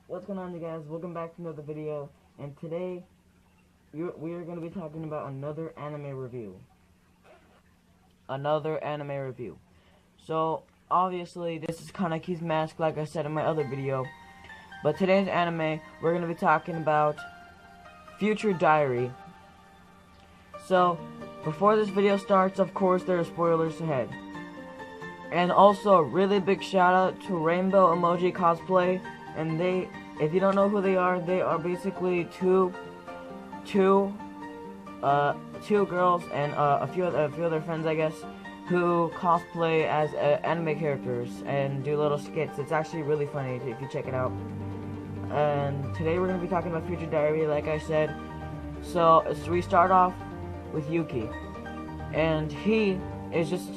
What's going on, you guys? Welcome back to another video, and today we are going to be talking about another anime review. So, obviously, this is Kaneki's Mask, like I said in my other video, but today's anime, we're going to be talking about Future Diary. So, before this video starts, of course, there are spoilers ahead. And also, a really big shout out to RainbowEmoji cosplay, and if you don't know who they are basically two girls and a few other friends, I guess, who cosplay as anime characters and do little skits. It's actually really funny if you check it out. And today we're gonna be talking about Future Diary, like I said. So we start off with Yuki, and he is just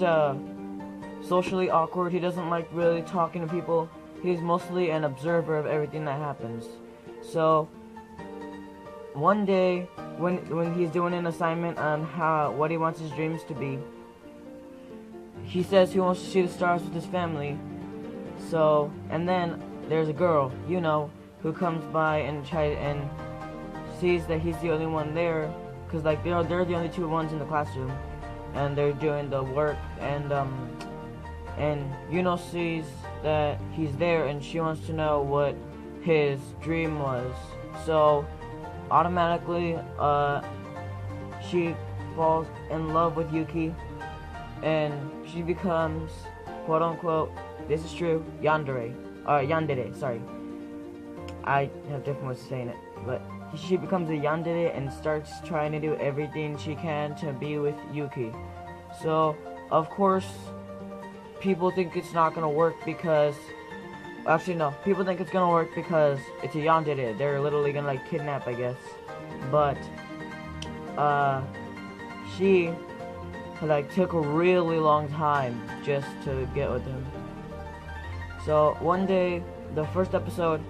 socially awkward. He doesn't like really talking to people. He's mostly an observer of everything that happens. So one day, when he's doing an assignment on what he wants his dreams to be, he says he wants to see the stars with his family. So, and then there's a girl, who comes by and sees that he's the only one there, cause like they're the only two ones in the classroom, and they're doing the work, and Yuno sees that he's there, and she wants to know what his dream was. So automatically she falls in love with Yuki, and she becomes, quote unquote, this is true, yandere, sorry, I have different ways of saying it, but she becomes a yandere and starts trying to do everything she can to be with Yuki. So of course people think it's not gonna work because, actually no, people think it's gonna work because it's a yandere. They're literally gonna like kidnap, I guess. But she like took a really long time just to get with him. So one day, the first episode,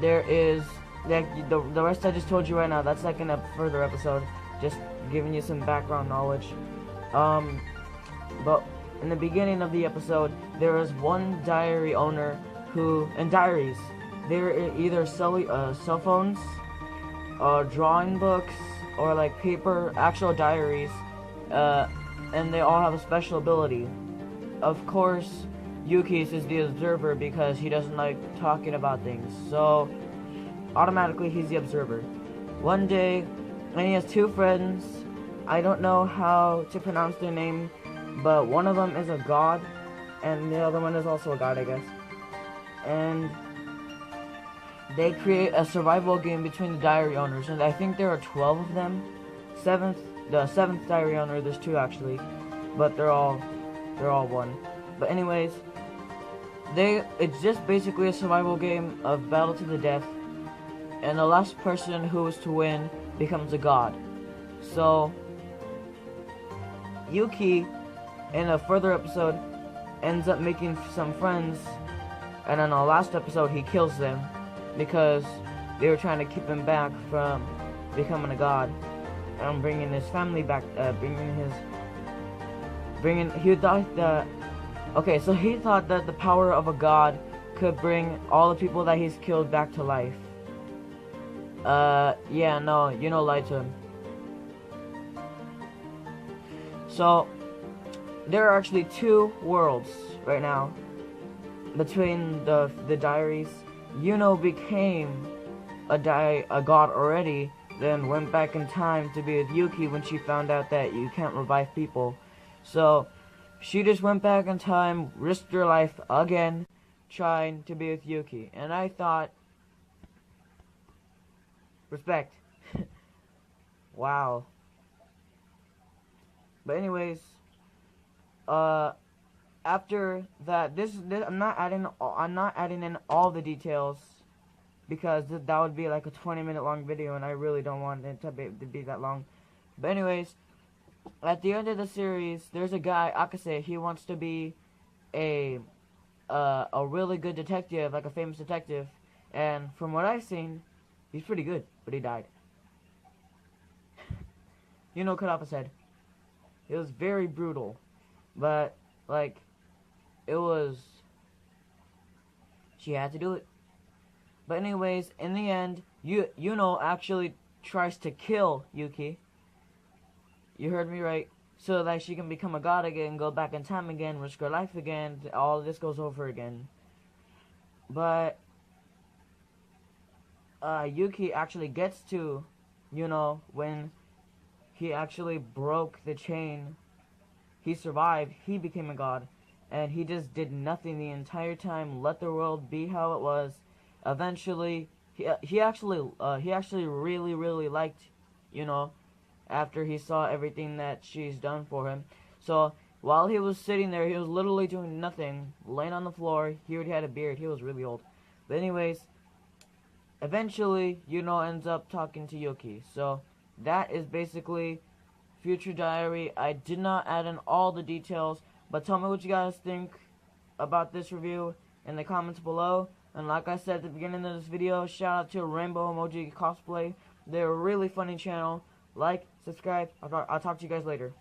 there is like the rest I just told you right now. That's like in a further episode, just giving you some background knowledge. But in the beginning of the episode, there is one diary owner who, and diaries, they're either cell phones, drawing books, or like paper, actual diaries, and they all have a special ability. Of course, Yuki's is the observer because he doesn't like talking about things, so automatically he's the observer. One day, and he has two friends, I don't know how to pronounce their name, but one of them is a god, and the other one is also a god, I guess. And they create a survival game between the diary owners, and I think there are 12 of them. The seventh diary owner, there's two actually, but they're all one. But anyways, it's just basically a survival game of battle to the death, and the last person who is to win becomes a god. So Yuki, in a further episode, ends up making some friends, and in the last episode he kills them because they were trying to keep him back from becoming a god and bringing his family back. He thought that the power of a god could bring all the people that he's killed back to life. Yeah, no, lied to him. So there are actually two worlds right now between the diaries. Yuno became a god already, then went back in time to be with Yuki when she found out that you can't revive people. So she just went back in time, risked her life again, trying to be with Yuki. And I thought, respect. Wow. But anyways, after that, this I'm not adding in all the details because that would be like a 20-minute long video, and I really don't want it to be that long. But anyways, at the end of the series, there's a guy, Akase. He wants to be a really good detective, like a famous detective, and from what I've seen, he's pretty good, but he died. Cut off his head. It was very brutal, but like, she had to do it. But anyways, in the end, Yuno actually tries to kill Yuki. You heard me right. So that she can become a god again, go back in time again, risk her life again. All of this goes over again. But Yuki actually gets to, when he actually broke the chain, he survived, he became a god, and he just did nothing the entire time, let the world be how it was. Eventually, he actually really liked, after he saw everything that she's done for him. So while he was sitting there, he was literally doing nothing, laying on the floor. He already had a beard. He was really old. But anyways, eventually, ends up talking to Yuki. So that is basically Future Diary. I did not add in all the details, but tell me what you guys think about this review in the comments below. And like I said at the beginning of this video, shout out to RainbowEmoji Cosplay. They're a really funny channel. Like, subscribe. I'll talk to you guys later.